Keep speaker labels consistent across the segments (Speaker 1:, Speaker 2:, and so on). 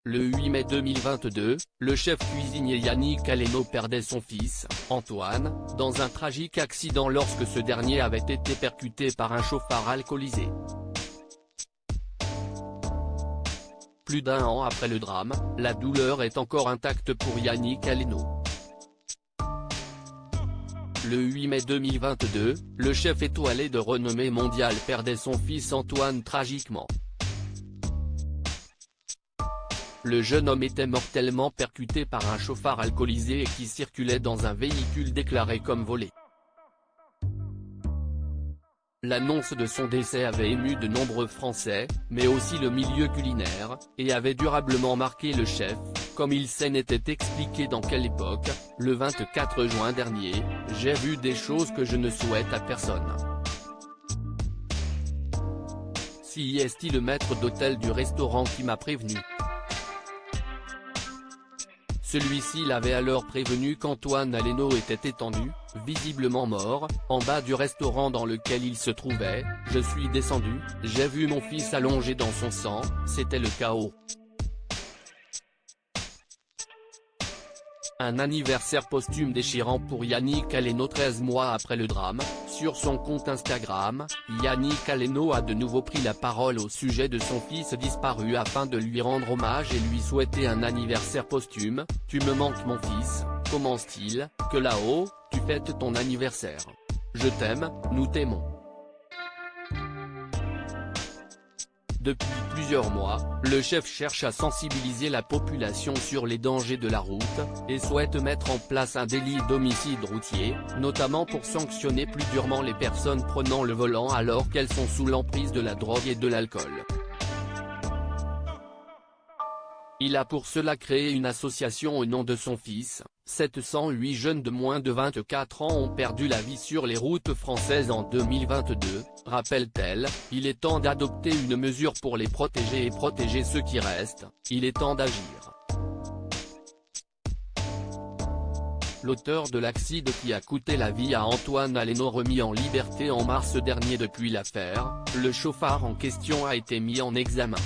Speaker 1: Le 8 mai 2022, le chef cuisinier Yannick Aleno perdait son fils, Antoine, dans un tragique accident lorsque ce dernier avait été percuté par un chauffard alcoolisé. Plus d'un an après le drame, la douleur est encore intacte pour Yannick Aleno. Le 8 mai 2022, le chef étoilé de renommée mondiale perdait son fils Antoine tragiquement. Le jeune homme était mortellement percuté par un chauffard alcoolisé et qui circulait dans un véhicule déclaré comme volé. L'annonce de son décès avait ému de nombreux Français, mais aussi le milieu culinaire, et avait durablement marqué le chef, comme il s'en était expliqué dans Quelle époque, le 24 juin dernier, « J'ai vu des choses que je ne souhaite à personne. C'est le maître d'hôtel du restaurant qui m'a prévenu. Celui-ci l'avait alors prévenu qu'Antoine Aleno était étendu, visiblement mort, en bas du restaurant dans lequel il se trouvait. Je suis descendu, j'ai vu mon fils allongé dans son sang, c'était le chaos. Un anniversaire posthume déchirant pour Yannick Aleno 13 mois après le drame. Sur son compte Instagram, Yannick Aleno a de nouveau pris la parole au sujet de son fils disparu afin de lui rendre hommage et lui souhaiter un anniversaire posthume. « Tu me manques mon fils, commence-t-il, que là-haut, tu fêtes ton anniversaire. Je t'aime, nous t'aimons. » Depuis plusieurs mois, le chef cherche à sensibiliser la population sur les dangers de la route, et souhaite mettre en place un délit d'homicide routier, notamment pour sanctionner plus durement les personnes prenant le volant alors qu'elles sont sous l'emprise de la drogue et de l'alcool. Il a pour cela créé une association au nom de son fils. 708 jeunes de moins de 24 ans ont perdu la vie sur les routes françaises en 2022, rappelle-t-elle. Il est temps d'adopter une mesure pour les protéger et protéger ceux qui restent, il est temps d'agir. L'auteur de l'accident qui a coûté la vie à Antoine Aleno remis en liberté en mars dernier. Depuis l'affaire, le chauffard en question a été mis en examen.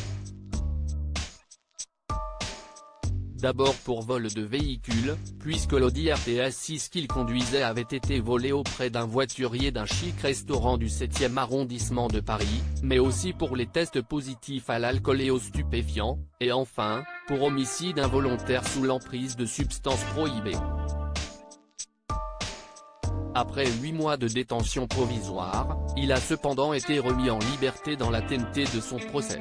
Speaker 1: D'abord pour vol de véhicule, puisque l'Audi RTS 6 qu'il conduisait avait été volé auprès d'un voiturier d'un chic restaurant du 7e arrondissement de Paris, mais aussi pour les tests positifs à l'alcool et aux stupéfiants, et enfin, pour homicide involontaire sous l'emprise de substances prohibées. Après 8 mois de détention provisoire, il a cependant été remis en liberté dans la TNT de son procès.